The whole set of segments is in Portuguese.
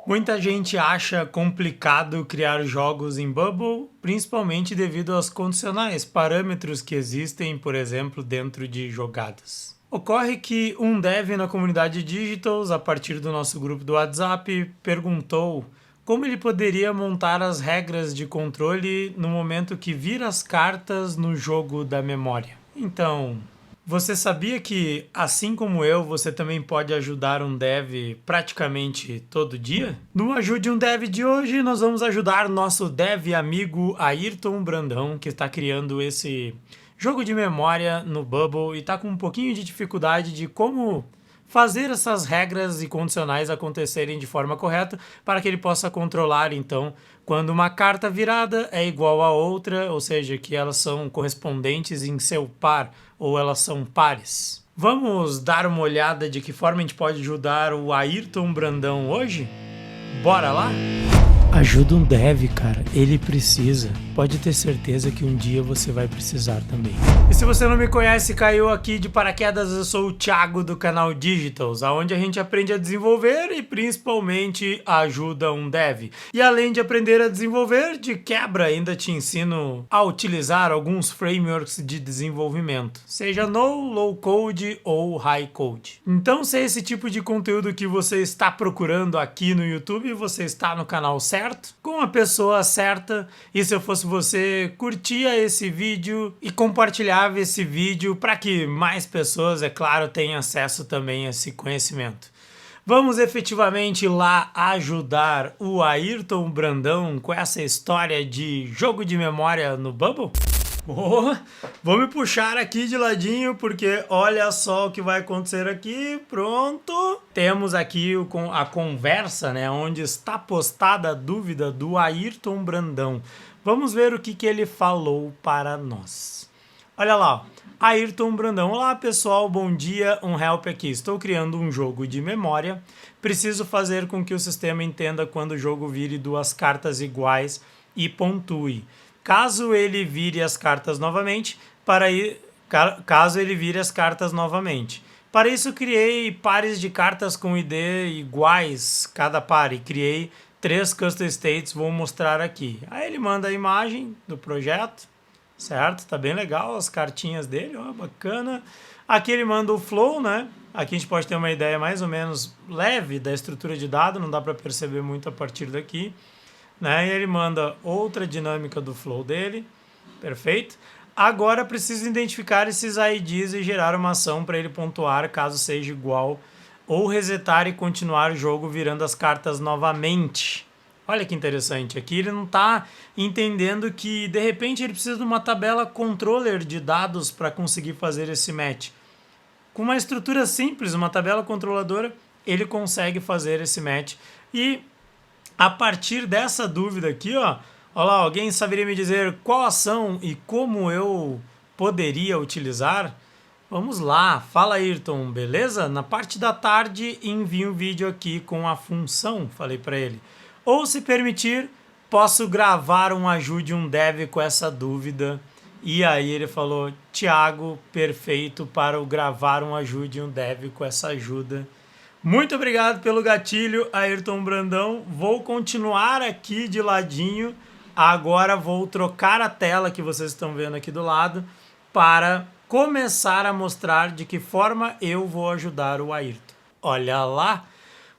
Muita gente acha complicado criar jogos em Bubble, principalmente devido aos condicionais, parâmetros que existem, por exemplo, dentro de jogadas. Ocorre que um dev na comunidade Digitals, a partir do nosso grupo do WhatsApp, perguntou como ele poderia montar as regras de controle no momento que vira as cartas no jogo da memória. Então, você sabia que, assim como eu, você também pode ajudar um dev praticamente todo dia? No Ajude um Dev de hoje, nós vamos ajudar nosso dev amigo Ayrton Brandão, que está criando esse jogo de memória no Bubble e está com um pouquinho de dificuldade de como fazer essas regras e condicionais acontecerem de forma correta para que ele possa controlar, então, quando uma carta virada é igual a outra, ou seja, que elas são correspondentes em seu par ou elas são pares. Vamos dar uma olhada de que forma a gente pode ajudar o Ayrton Brandão hoje? Bora lá? Ajuda um dev, cara. Ele precisa. Pode ter certeza que um dia você vai precisar também. E se você não me conhece, caiu aqui de paraquedas, eu sou o Thiago do canal Digitals, onde a gente aprende a desenvolver e principalmente ajuda um dev. E além de aprender a desenvolver, de quebra ainda te ensino a utilizar alguns frameworks de desenvolvimento, seja no low code ou high code. Então, se é esse tipo de conteúdo que você está procurando aqui no YouTube, você está no canal certo, com a pessoa certa, e se eu fosse você, curtia esse vídeo e compartilhava esse vídeo para que mais pessoas, é claro, tenham acesso também a esse conhecimento. Vamos efetivamente lá ajudar o Ayrton Brandão com essa história de jogo de memória no Bubble? Oh, vou me puxar aqui de ladinho porque olha só o que vai acontecer aqui. Pronto. Temos aqui a conversa, né, onde está postada a dúvida do Ayrton Brandão. Vamos ver o que ele falou para nós. Olha lá, Ayrton Brandão. Olá pessoal, bom dia, um help aqui. Estou criando um jogo de memória. Preciso fazer com que o sistema entenda quando o jogo vire duas cartas iguais e pontue. Caso ele vire as cartas novamente, Para isso, criei pares de cartas com ID iguais cada par e criei 3 custom states, vou mostrar aqui. Aí ele manda a imagem do projeto, certo? Tá bem legal as cartinhas dele, ó, bacana. Aqui ele manda o flow, né? Aqui a gente pode ter uma ideia mais ou menos leve da estrutura de dado, não dá para perceber muito a partir daqui. Né? E ele manda outra dinâmica do flow dele, perfeito? Agora preciso identificar esses IDs e gerar uma ação para ele pontuar caso seja igual, ou resetar e continuar o jogo virando as cartas novamente. Olha que interessante, aqui ele não está entendendo que de repente ele precisa de uma tabela controller de dados para conseguir fazer esse match. Com uma estrutura simples, uma tabela controladora, ele consegue fazer esse match. E a partir dessa dúvida aqui, ó, olha lá, alguém saberia me dizer qual ação e como eu poderia utilizar? Vamos lá, fala Ayrton, beleza? Na parte da tarde envio um vídeo aqui com a função, falei para ele. Ou se permitir, posso gravar um ajude um dev com essa dúvida. E aí ele falou, Thiago, perfeito para o gravar um ajude um dev com essa ajuda. Muito obrigado pelo gatilho, Ayrton Brandão. Vou continuar aqui de ladinho. Agora vou trocar a tela que vocês estão vendo aqui do lado para começar a mostrar de que forma eu vou ajudar o Ayrton. Olha lá,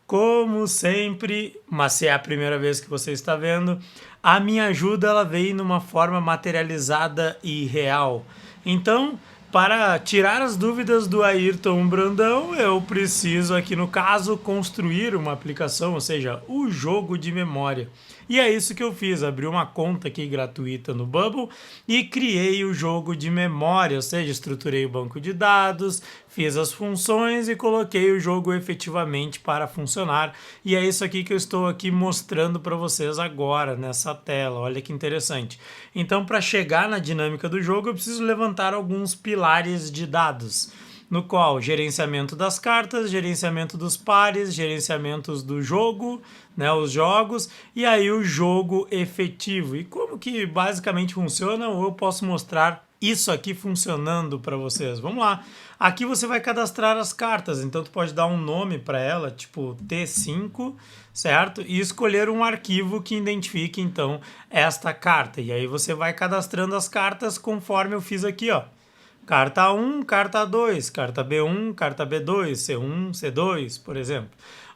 como sempre, mas se é a primeira vez que você está vendo, a minha ajuda ela veio numa forma materializada e real. Então, para tirar as dúvidas do Ayrton Brandão, eu preciso aqui no caso construir uma aplicação, ou seja, o jogo de memória. E é isso que eu fiz, abri uma conta aqui gratuita no Bubble e criei o jogo de memória, ou seja, estruturei o banco de dados, fiz as funções e coloquei o jogo efetivamente para funcionar. E é isso aqui que eu estou aqui mostrando para vocês agora nessa tela, olha que interessante. Então, para chegar na dinâmica do jogo, eu preciso levantar alguns pilares de dados, no qual gerenciamento das cartas, gerenciamento dos pares, gerenciamentos do jogo, né, os jogos, e aí o jogo efetivo. E como que basicamente funciona, ou eu posso mostrar isso aqui funcionando para vocês. Vamos lá. Aqui você vai cadastrar as cartas, então tu pode dar um nome para ela, tipo T5, certo? E escolher um arquivo que identifique então esta carta. E aí você vai cadastrando as cartas conforme eu fiz aqui, ó. Carta 1, carta 2, carta B1, carta B2, C1, C2, por exemplo.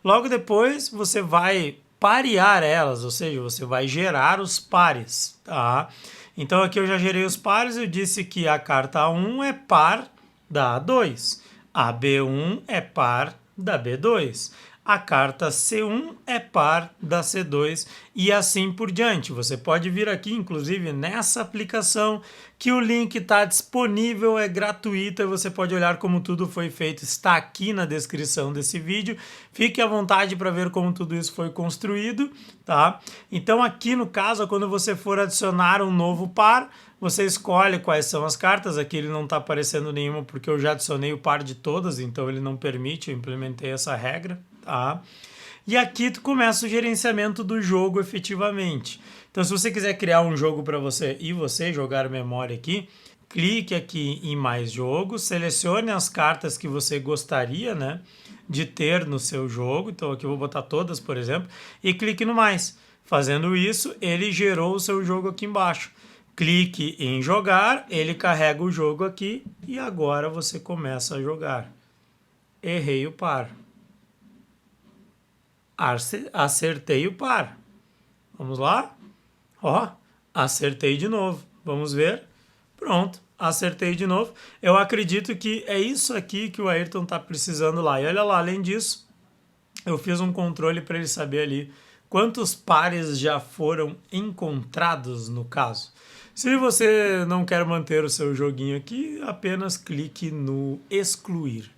Logo depois você vai parear elas, ou seja, você vai gerar os pares, tá? Então aqui eu já gerei os pares, eu disse que a carta 1 é par da A2, a B1 é par da B2, a carta C1 é par da C2 e assim por diante. Você pode vir aqui, inclusive, nessa aplicação, que o link está disponível, é gratuito, e você pode olhar como tudo foi feito, está aqui na descrição desse vídeo. Fique à vontade para ver como tudo isso foi construído, tá? Então aqui no caso, quando você for adicionar um novo par, você escolhe quais são as cartas. Aqui ele não está aparecendo nenhuma porque eu já adicionei o par de todas, então ele não permite, eu implementei essa regra, tá? E aqui tu começa o gerenciamento do jogo efetivamente. Então se você quiser criar um jogo para você e você jogar memória aqui, clique aqui em mais jogo, selecione as cartas que você gostaria, né, de ter no seu jogo. Então aqui eu vou botar todas, por exemplo, e clique no mais. Fazendo isso, ele gerou o seu jogo aqui embaixo. Clique em jogar, ele carrega o jogo aqui e agora você começa a jogar. Errei o par. Acertei o par. Vamos lá? Ó, acertei de novo. Vamos ver? Pronto, acertei de novo. Eu acredito que é isso aqui que o Ayrton está precisando lá. E olha lá, além disso, eu fiz um controle para ele saber ali quantos pares já foram encontrados no caso. Se você não quer manter o seu joguinho aqui, apenas clique no excluir.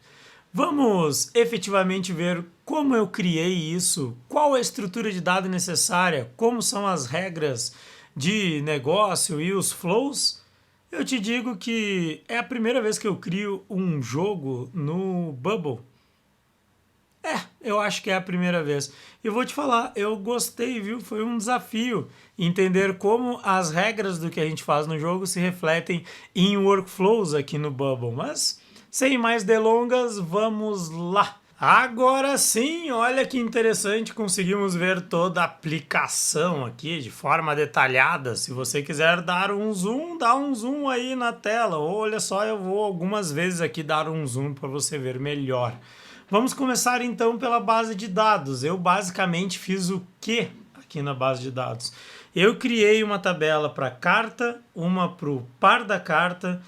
Vamos efetivamente ver como eu criei isso, qual a estrutura de dado necessária, como são as regras de negócio e os flows. Eu te digo que é a primeira vez que eu crio um jogo no Bubble. Eu acho que é a primeira vez. E vou te falar, eu gostei, viu? Foi um desafio entender como as regras do que a gente faz no jogo se refletem em workflows aqui no Bubble. Mas, sem mais delongas, vamos lá! Agora sim, olha que interessante, conseguimos ver toda a aplicação aqui de forma detalhada. Se você quiser dar um zoom, dá um zoom aí na tela. Olha só, eu vou algumas vezes aqui dar um zoom para você ver melhor. Vamos começar então pela base de dados. Eu basicamente fiz o que aqui na base de dados? Eu criei uma tabela para carta, uma para o par da carta,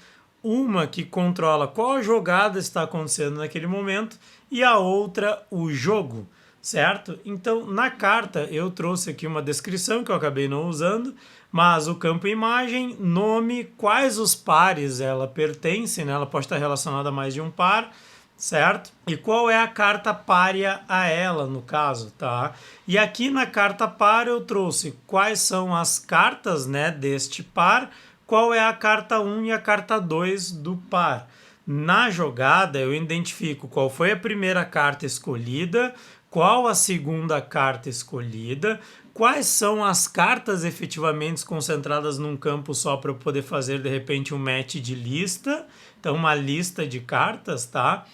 uma que controla qual jogada está acontecendo naquele momento e a outra o jogo, certo? Então na carta eu trouxe aqui uma descrição que eu acabei não usando, mas o campo imagem, nome, quais os pares ela pertence, né? Ela pode estar relacionada a mais de um par, certo? E qual é a carta párea a ela, no caso, tá? E aqui na carta par eu trouxe quais são as cartas, né, deste par, qual é a carta 1 e a carta 2 do par. Na jogada eu identifico qual foi a primeira carta escolhida, qual a segunda carta escolhida, quais são as cartas efetivamente concentradas num campo só para eu poder fazer de repente um match de lista, então uma lista de cartas, tá?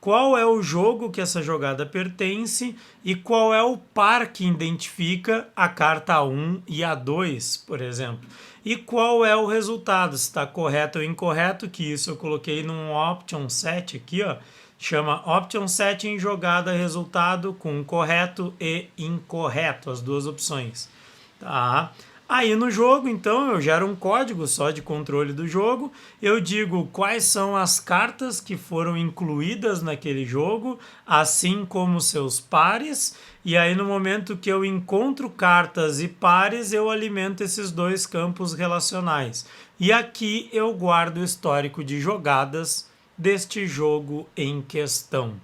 Qual é o jogo que essa jogada pertence e qual é o par que identifica a carta 1 e a 2, por exemplo. E qual é o resultado, se está correto ou incorreto, que isso eu coloquei num option set aqui, ó, chama option set em jogada resultado com correto e incorreto, as duas opções. Tá? Aí no jogo, então, eu gero um código só de controle do jogo, eu digo quais são as cartas que foram incluídas naquele jogo, assim como seus pares, e aí no momento que eu encontro cartas e pares, eu alimento esses dois campos relacionais. E aqui eu guardo o histórico de jogadas deste jogo em questão.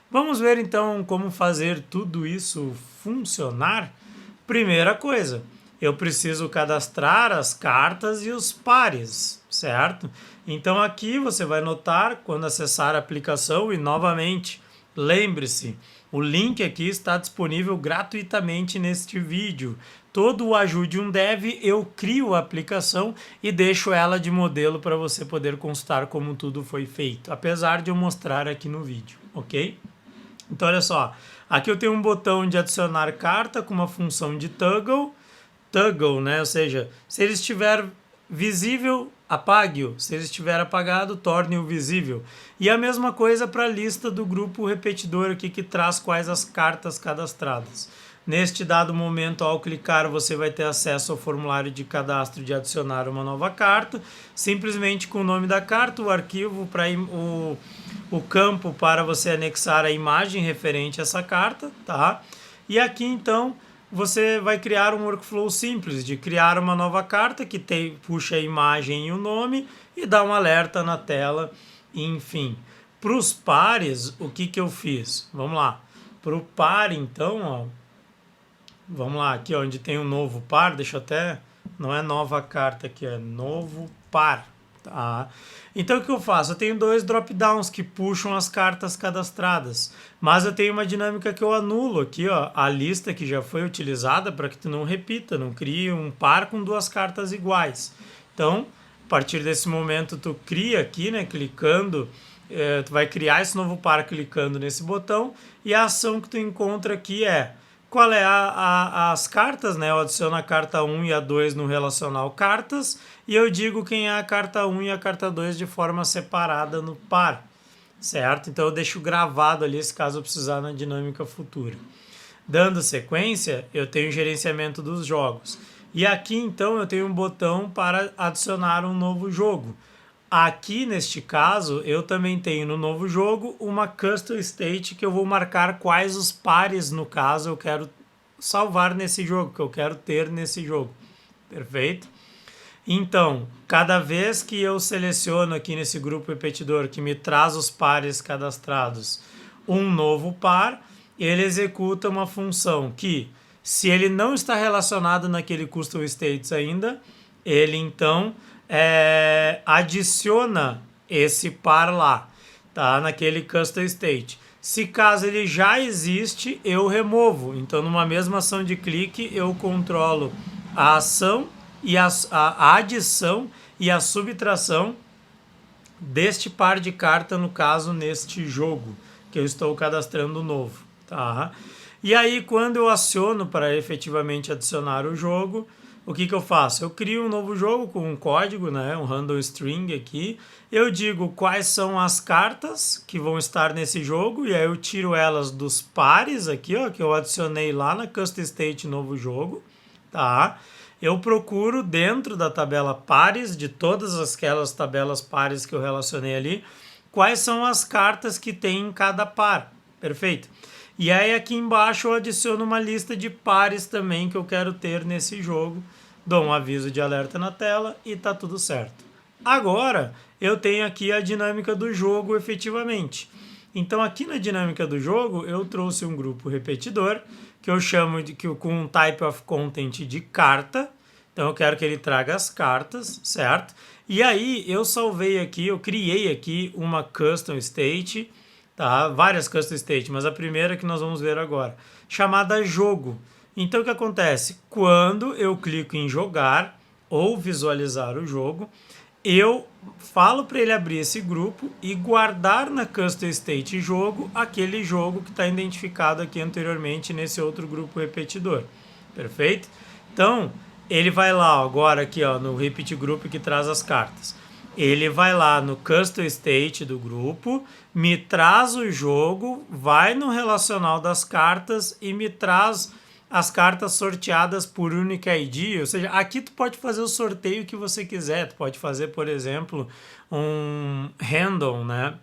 Vamos ver então como fazer tudo isso funcionar? Primeira coisa, eu preciso cadastrar as cartas e os pares, certo? Então aqui você vai notar quando acessar a aplicação e novamente, lembre-se, O link aqui está disponível gratuitamente neste vídeo. Todo o Ajude um Dev, eu crio a aplicação e deixo ela de modelo para você poder consultar como tudo foi feito, apesar de eu mostrar aqui no vídeo, ok? Então, olha só, aqui eu tenho um botão de adicionar carta com uma função de toggle, né? Ou seja, se ele estiver visível, apague-o. Se ele estiver apagado, torne-o visível. E a mesma coisa para a lista do grupo repetidor aqui que traz quais as cartas cadastradas. Neste dado momento, ao clicar, você vai ter acesso ao formulário de cadastro de adicionar uma nova carta, simplesmente com o nome da carta, o arquivo para o campo para você anexar a imagem referente a essa carta, tá? E aqui então você vai criar um workflow simples de criar uma nova carta que puxa a imagem e o nome e dá um alerta na tela, enfim. Para os pares, o que eu fiz? Vamos lá. Para o par, então, ó, vamos lá, aqui onde tem um novo par, deixa eu até... Não é nova carta aqui, é novo par. Tá? Então o que eu faço? Eu tenho dois drop-downs que puxam as cartas cadastradas, mas eu tenho uma dinâmica que eu anulo aqui, ó, a lista que já foi utilizada para que tu não repita, não crie um par com duas cartas iguais. Então, a partir desse momento tu cria aqui, né, clicando, tu vai criar esse novo par clicando nesse botão e a ação que tu encontra aqui é qual é as cartas, né? Eu adiciono a carta 1 e a 2 no relacional cartas e eu digo quem é a carta 1 e a carta 2 de forma separada no par, certo? Então eu deixo gravado ali, se caso eu precisar na dinâmica futura. Dando sequência, eu tenho gerenciamento dos jogos. E aqui então eu tenho um botão para adicionar um novo jogo. Aqui, neste caso, eu também tenho no novo jogo uma custom state que eu vou marcar quais os pares, no caso, eu quero salvar nesse jogo, que eu quero ter nesse jogo. Perfeito? Então, cada vez que eu seleciono aqui nesse grupo repetidor que me traz os pares cadastrados um novo par, ele executa uma função que, se ele não está relacionado naquele custom states ainda, ele então adiciona esse par lá, tá? Naquele custom state. Se caso ele já existe, eu removo. Então, numa mesma ação de clique, eu controlo a ação e a adição e a subtração deste par de carta, no caso, neste jogo, que eu estou cadastrando novo, tá? E aí, quando eu aciono para efetivamente adicionar o jogo, o que eu faço? Eu crio um novo jogo com um código, né, um random string aqui. Eu digo quais são as cartas que vão estar nesse jogo e aí eu tiro elas dos pares aqui, ó, que eu adicionei lá na custom state novo jogo, tá? Eu procuro dentro da tabela pares, de todas aquelas tabelas pares que eu relacionei ali, quais são as cartas que tem em cada par. Perfeito? E aí aqui embaixo eu adiciono uma lista de pares também que eu quero ter nesse jogo. Dou um aviso de alerta na tela e tá tudo certo. Agora eu tenho aqui a dinâmica do jogo efetivamente. Então aqui na dinâmica do jogo eu trouxe um grupo repetidor que eu chamo com um type of content de carta. Então eu quero que ele traga as cartas, certo? E aí eu salvei aqui, eu criei aqui uma custom state, tá? Várias custom state, mas a primeira que nós vamos ver agora, chamada jogo. Então o que acontece? Quando eu clico em jogar ou visualizar o jogo, eu falo para ele abrir esse grupo e guardar na custom state jogo aquele jogo que está identificado aqui anteriormente nesse outro grupo repetidor. Perfeito? Então, ele vai lá agora aqui ó, no repeat group que traz as cartas. Ele vai lá no custom state do grupo, me traz o jogo, vai no relacional das cartas e me traz as cartas sorteadas por Unique ID, ou seja, aqui tu pode fazer o sorteio que você quiser, tu pode fazer, por exemplo, um random, né,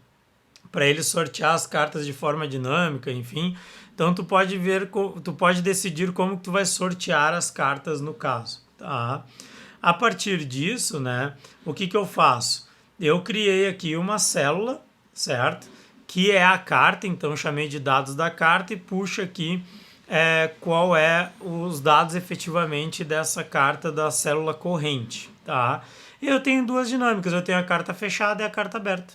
para ele sortear as cartas de forma dinâmica, enfim. Então tu pode ver, tu pode decidir como tu vai sortear as cartas no caso, tá? A partir disso, né, o que eu faço? Eu criei aqui uma célula, certo? Que é a carta, então eu chamei de dados da carta e puxo aqui qual é os dados efetivamente dessa carta da célula corrente, tá? Eu tenho duas dinâmicas, eu tenho a carta fechada e a carta aberta,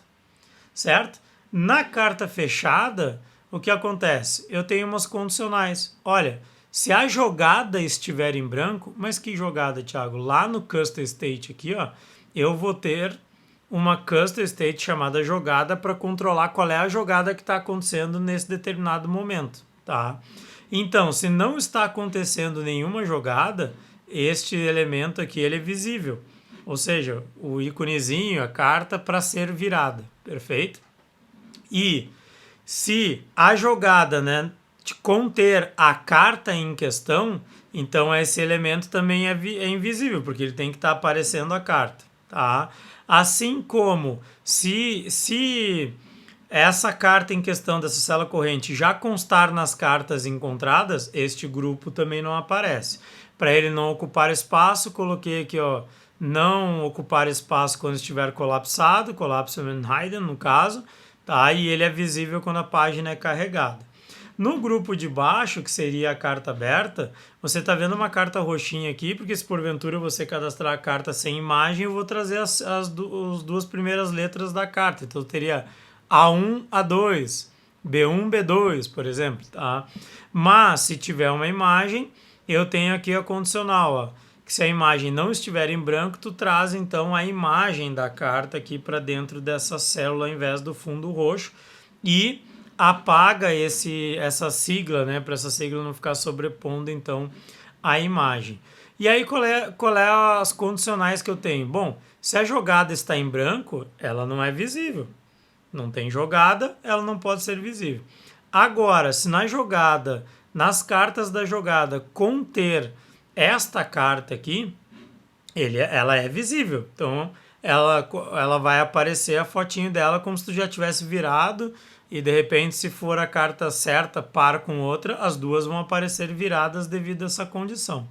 certo? Na carta fechada, o que acontece? Eu tenho umas condicionais. Olha, se a jogada estiver em branco, mas que jogada, Thiago? Lá no custom state aqui, ó, eu vou ter uma custom state chamada jogada para controlar qual é a jogada que está acontecendo nesse determinado momento, tá? Então, se não está acontecendo nenhuma jogada, este elemento aqui ele é visível, ou seja, o íconezinho, a carta para ser virada, perfeito? E se a jogada, né, conter a carta em questão, então esse elemento também é invisível, porque ele tem que estar aparecendo a carta, tá? Assim como se essa carta em questão dessa célula corrente já constar nas cartas encontradas, este grupo também não aparece. Para ele não ocupar espaço, coloquei aqui, ó, não ocupar espaço quando estiver colapsado, collapsement hidden no caso, tá? E ele é visível quando a página é carregada. No grupo de baixo, que seria a carta aberta, você está vendo uma carta roxinha aqui, porque se porventura você cadastrar a carta sem imagem, eu vou trazer as duas primeiras letras da carta. Então, eu teria A1, A2, B1, B2, por exemplo, tá? Mas, se tiver uma imagem, eu tenho aqui a condicional, ó, que se a imagem não estiver em branco, tu traz, então, a imagem da carta aqui para dentro dessa célula, ao invés do fundo roxo, e apaga essa sigla, né, para essa sigla não ficar sobrepondo, então, a imagem. E aí, qual é as condicionais que eu tenho? Bom, se a jogada está em branco, ela não é visível. Não tem jogada, ela não pode ser visível. Agora, se na jogada, nas cartas da jogada, conter esta carta aqui, ela é visível. Então, ela vai aparecer a fotinho dela como se tu já tivesse virado e, de repente, se for a carta certa, par com outra, as duas vão aparecer viradas devido a essa condição.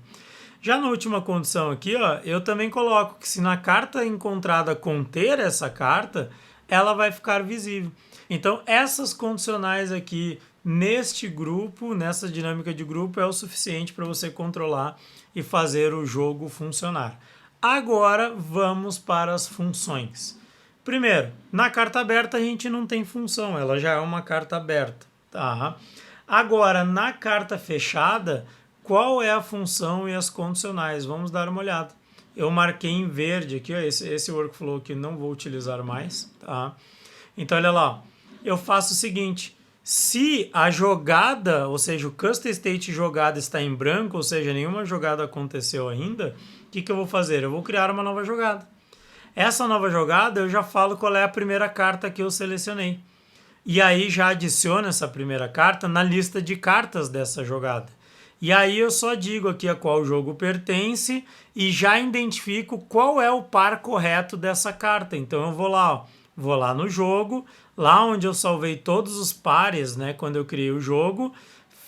Já na última condição aqui, ó, eu também coloco que se na carta encontrada conter essa carta, ela vai ficar visível. Então, essas condicionais aqui neste grupo, nessa dinâmica de grupo, é o suficiente para você controlar e fazer o jogo funcionar. Agora, vamos para as funções. Primeiro, na carta aberta a gente não tem função, ela já é uma carta aberta, tá? Agora, na carta fechada, qual é a função e as condicionais? Vamos dar uma olhada. Eu marquei em verde aqui, ó, esse workflow aqui não vou utilizar mais, tá? Então, olha lá, eu faço o seguinte, se a jogada, ou seja, o custom state jogada está em branco, ou seja, nenhuma jogada aconteceu ainda, o que eu vou fazer? Eu vou criar uma nova jogada. Essa nova jogada eu já falo qual é a primeira carta que eu selecionei. E aí já adiciono essa primeira carta na lista de cartas dessa jogada. E aí eu só digo aqui a qual jogo pertence e já identifico qual é o par correto dessa carta. Então eu vou lá no jogo, lá onde eu salvei todos os pares, né, quando eu criei o jogo,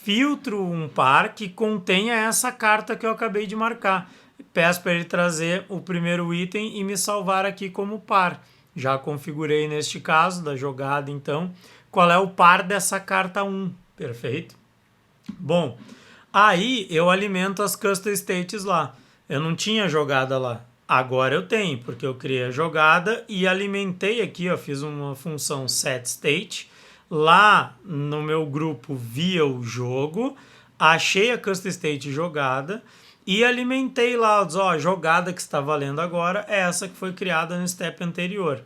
filtro um par que contenha essa carta que eu acabei de marcar. Peço para ele trazer o primeiro item e me salvar aqui como par. Já configurei neste caso da jogada, então, qual é o par dessa carta 1. Perfeito? Bom, aí eu alimento as custom states lá. Eu não tinha jogada lá. Agora eu tenho, porque eu criei a jogada e alimentei aqui, ó, fiz uma função setState. Lá no meu grupo via o jogo, achei a custom state jogada e alimentei lá, ó, a jogada que está valendo agora é essa que foi criada no step anterior.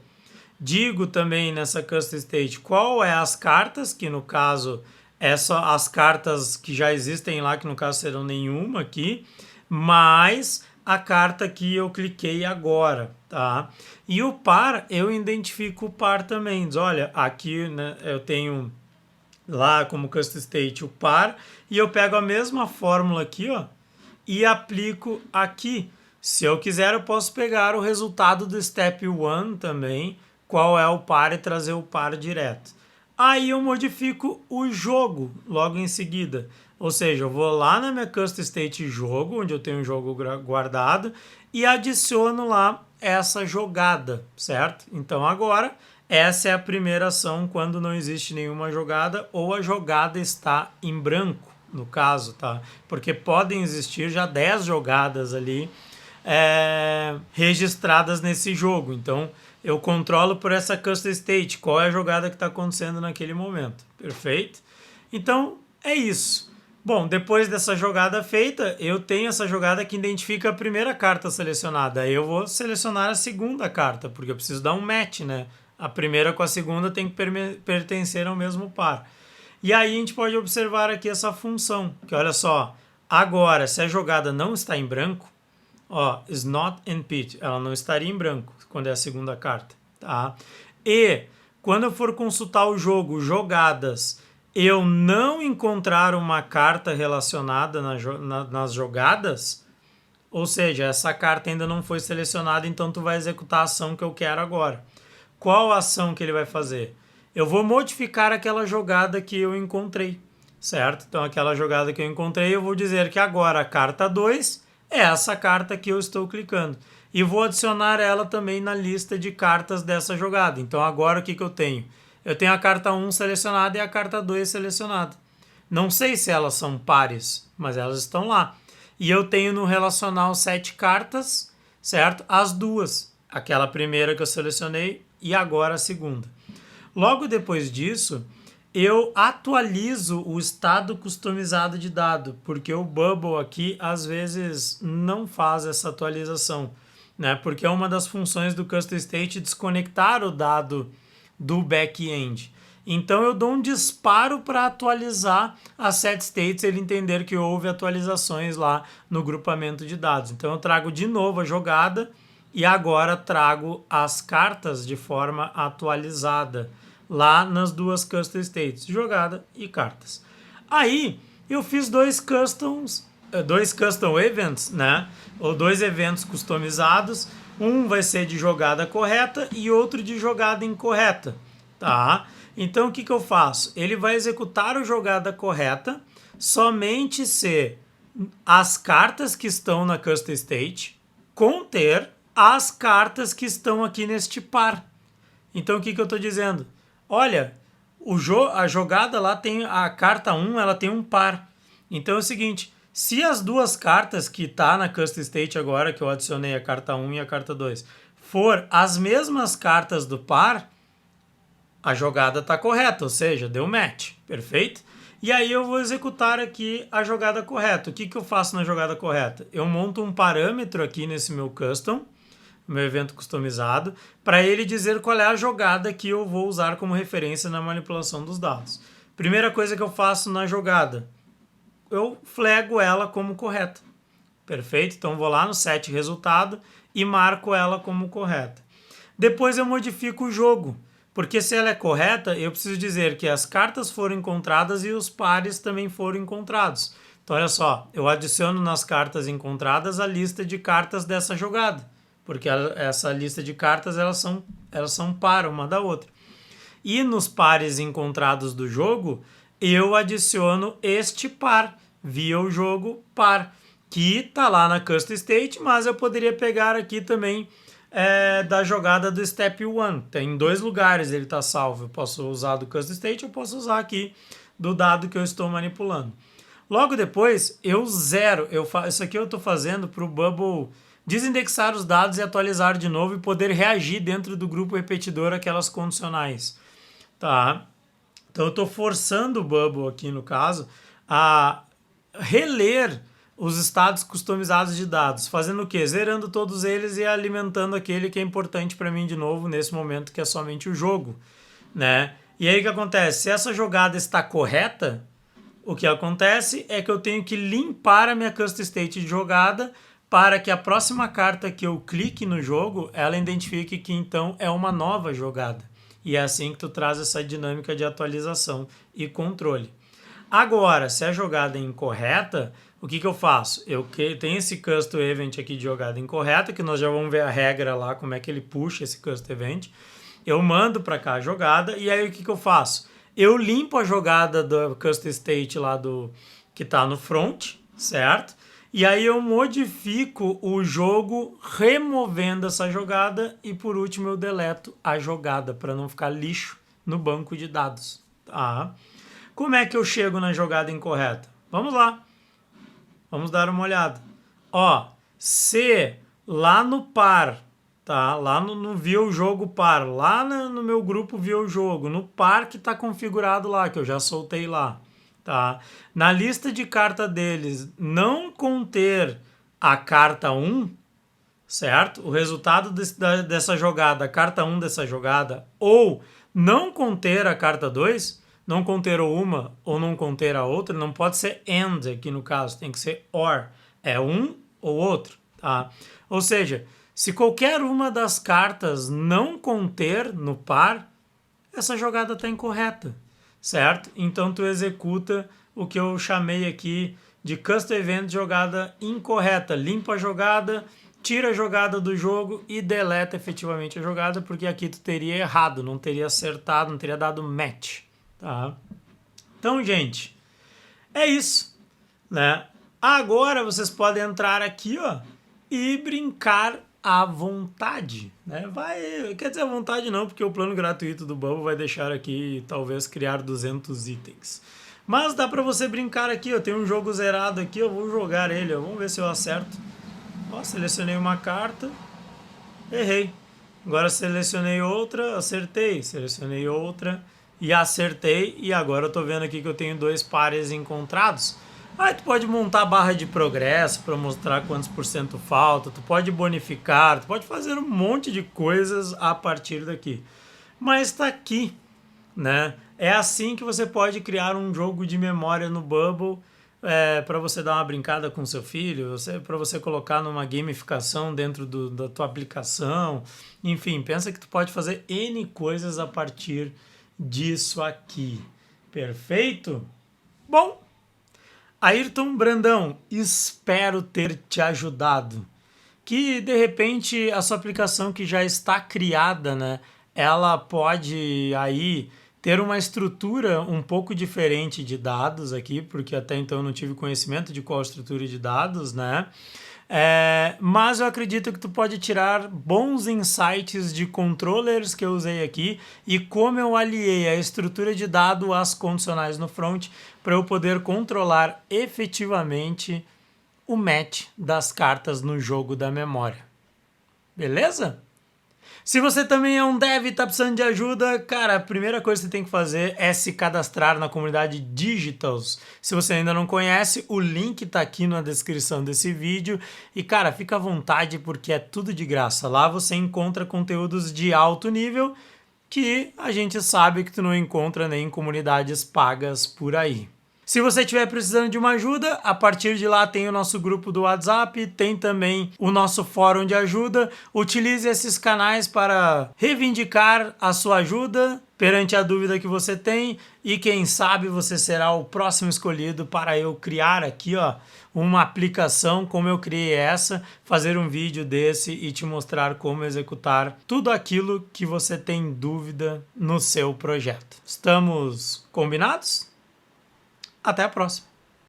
Digo também nessa custom state qual é as cartas, que no caso é só as cartas que já existem lá, que no caso serão nenhuma aqui, mas a carta que eu cliquei agora, tá? E o par, eu identifico o par também. Diz, olha, aqui, né, eu tenho lá como custom state o par e eu pego a mesma fórmula aqui, ó, e aplico aqui. Se eu quiser, eu posso pegar o resultado do step 1 também, qual é o par e trazer o par direto. Aí eu modifico o jogo logo em seguida. Ou seja, eu vou lá na minha custom state jogo, onde eu tenho o jogo guardado, e adiciono lá essa jogada, certo? Então agora, essa é a primeira ação quando não existe nenhuma jogada ou a jogada está em branco, no caso, tá? Porque podem existir já 10 jogadas ali registradas nesse jogo. Então, eu controlo por essa custom state qual é a jogada que está acontecendo naquele momento. Perfeito? Então, é isso. Bom, depois dessa jogada feita, eu tenho essa jogada que identifica a primeira carta selecionada. Aí eu vou selecionar a segunda carta, porque eu preciso dar um match, né? A primeira com a segunda tem que pertencer ao mesmo par. E aí a gente pode observar aqui essa função, que olha só, agora, se a jogada não está em branco, ó, is not in pit, ela não estaria em branco quando é a segunda carta, tá? E quando eu for consultar o jogo, jogadas, eu não encontrar uma carta relacionada nas jogadas, ou seja, essa carta ainda não foi selecionada, então tu vai executar a ação que eu quero agora. Qual a ação que ele vai fazer? Eu vou modificar aquela jogada que eu encontrei, certo? Então aquela jogada que eu encontrei, eu vou dizer que agora a carta 2 é essa carta que eu estou clicando. E vou adicionar ela também na lista de cartas dessa jogada. Então agora o que eu tenho? Eu tenho a carta 1 selecionada e a carta 2 selecionada. Não sei se elas são pares, mas elas estão lá. E eu tenho no relacional 7 cartas, certo? As duas. Aquela primeira que eu selecionei e agora a segunda. Logo depois disso, eu atualizo o estado customizado de dado, porque o Bubble aqui às vezes não faz essa atualização, né? Porque é uma das funções do custom state desconectar o dado do back-end. Então eu dou um disparo para atualizar a set states, ele entender que houve atualizações lá no grupamento de dados. Então eu trago de novo a jogada e agora trago as cartas de forma atualizada lá nas duas custom states, jogada e cartas. Aí eu fiz dois custom events, né? Ou dois eventos customizados. Um vai ser de jogada correta e outro de jogada incorreta, tá? Então o que eu faço? Ele vai executar a jogada correta somente se as cartas que estão na custom state conter as cartas que estão aqui neste par. Então o que eu estou dizendo? Olha, a jogada lá tem a carta 1, ela tem um par. Então é o seguinte, se as duas cartas que tá na custom state agora, que eu adicionei a carta 1 e a carta 2, for as mesmas cartas do par, a jogada está correta, ou seja, deu match, perfeito? E aí eu vou executar aqui a jogada correta. O que eu faço na jogada correta? Eu monto um parâmetro aqui nesse meu custom, meu evento customizado, para ele dizer qual é a jogada que eu vou usar como referência na manipulação dos dados. Primeira coisa que eu faço na jogada, eu flego ela como correta. Perfeito? Então vou lá no set resultado e marco ela como correta. Depois eu modifico o jogo, porque se ela é correta, eu preciso dizer que as cartas foram encontradas e os pares também foram encontrados. Então olha só, eu adiciono nas cartas encontradas a lista de cartas dessa jogada, porque essa lista de cartas elas são par uma da outra. E nos pares encontrados do jogo, eu adiciono este par via o jogo par, que está lá na custom state, mas eu poderia pegar aqui também da jogada do step 1. Tem em dois lugares ele está salvo. Eu posso usar do custom state, eu posso usar aqui do dado que eu estou manipulando. Logo depois, eu zero. Isso aqui eu estou fazendo para o Bubble desindexar os dados e atualizar de novo e poder reagir dentro do grupo repetidor aquelas condicionais. Tá? Então eu estou forçando o Bubble aqui, no caso, a reler os estados customizados de dados. Fazendo o quê? Zerando todos eles e alimentando aquele que é importante para mim de novo nesse momento, que é somente o jogo, né? E aí o que acontece? Se essa jogada está correta, o que acontece é que eu tenho que limpar a minha custom state de jogada para que a próxima carta que eu clique no jogo, ela identifique que então é uma nova jogada. E é assim que tu traz essa dinâmica de atualização e controle. Agora, se a jogada é incorreta, o que eu faço? Eu tenho esse custom event aqui de jogada incorreta, que nós já vamos ver a regra lá, como é que ele puxa esse custom event. Eu mando para cá a jogada e aí o que eu faço? Eu limpo a jogada do custom state lá que está no front, certo? E aí eu modifico o jogo removendo essa jogada e por último eu deleto a jogada para não ficar lixo no banco de dados. Tá? Como é que eu chego na jogada incorreta? Vamos lá. Vamos dar uma olhada. Ó, se lá no par, tá? Lá no view jogo par, lá no meu grupo view jogo, no par que está configurado lá, que eu já soltei lá. tá? Na lista de carta deles não conter a carta 1, certo? O resultado dessa jogada, a carta 1 dessa jogada, ou não conter a carta 2, não conter uma ou não conter a outra, não pode ser and aqui no caso, tem que ser or. É um ou outro, tá? Ou seja, se qualquer uma das cartas não conter no par, essa jogada está incorreta, certo? Então tu executa o que eu chamei aqui de custom event jogada incorreta. Limpa a jogada, tira a jogada do jogo e deleta efetivamente a jogada, porque aqui tu teria errado, não teria acertado, não teria dado match, tá? Então, gente, é isso, né? Agora vocês podem entrar aqui, ó, e brincar à vontade, né? Quer dizer à vontade não, porque o plano gratuito do Bubble vai deixar aqui, talvez, criar 200 itens. Mas dá pra você brincar aqui, ó, tem um jogo zerado aqui, eu vou jogar ele, ó, vamos ver se eu acerto. Ó, selecionei uma carta, errei. Agora selecionei outra, acertei, selecionei outra e acertei. E agora eu tô vendo aqui que eu tenho 2 pares encontrados. Aí tu pode montar a barra de progresso para mostrar quantos por cento falta, tu pode bonificar, tu pode fazer um monte de coisas a partir daqui. Mas tá aqui, né? É assim que você pode criar um jogo de memória no Bubble, para você dar uma brincada com seu filho, para você colocar numa gamificação dentro da tua aplicação. Enfim, pensa que tu pode fazer N coisas a partir disso aqui. Perfeito? Bom, Ayrton Brandão, espero ter te ajudado. Que de repente a sua aplicação que já está criada, né, ela pode aí ter uma estrutura um pouco diferente de dados aqui, porque até então eu não tive conhecimento de qual estrutura de dados, né? Mas eu acredito que tu pode tirar bons insights de controllers que eu usei aqui e como eu aliei a estrutura de dado às condicionais no front para eu poder controlar efetivamente o match das cartas no jogo da memória. Beleza? Se você também é um dev e está precisando de ajuda, cara, a primeira coisa que você tem que fazer é se cadastrar na comunidade Digitals. Se você ainda não conhece, o link está aqui na descrição desse vídeo. E, cara, fica à vontade porque é tudo de graça. Lá você encontra conteúdos de alto nível que a gente sabe que tu não encontra nem em comunidades pagas por aí. Se você estiver precisando de uma ajuda, a partir de lá tem o nosso grupo do WhatsApp, tem também o nosso fórum de ajuda. Utilize esses canais para reivindicar a sua ajuda perante a dúvida que você tem e quem sabe você será o próximo escolhido para eu criar aqui, ó, uma aplicação como eu criei essa, fazer um vídeo desse e te mostrar como executar tudo aquilo que você tem dúvida no seu projeto. Estamos combinados? Até a próxima!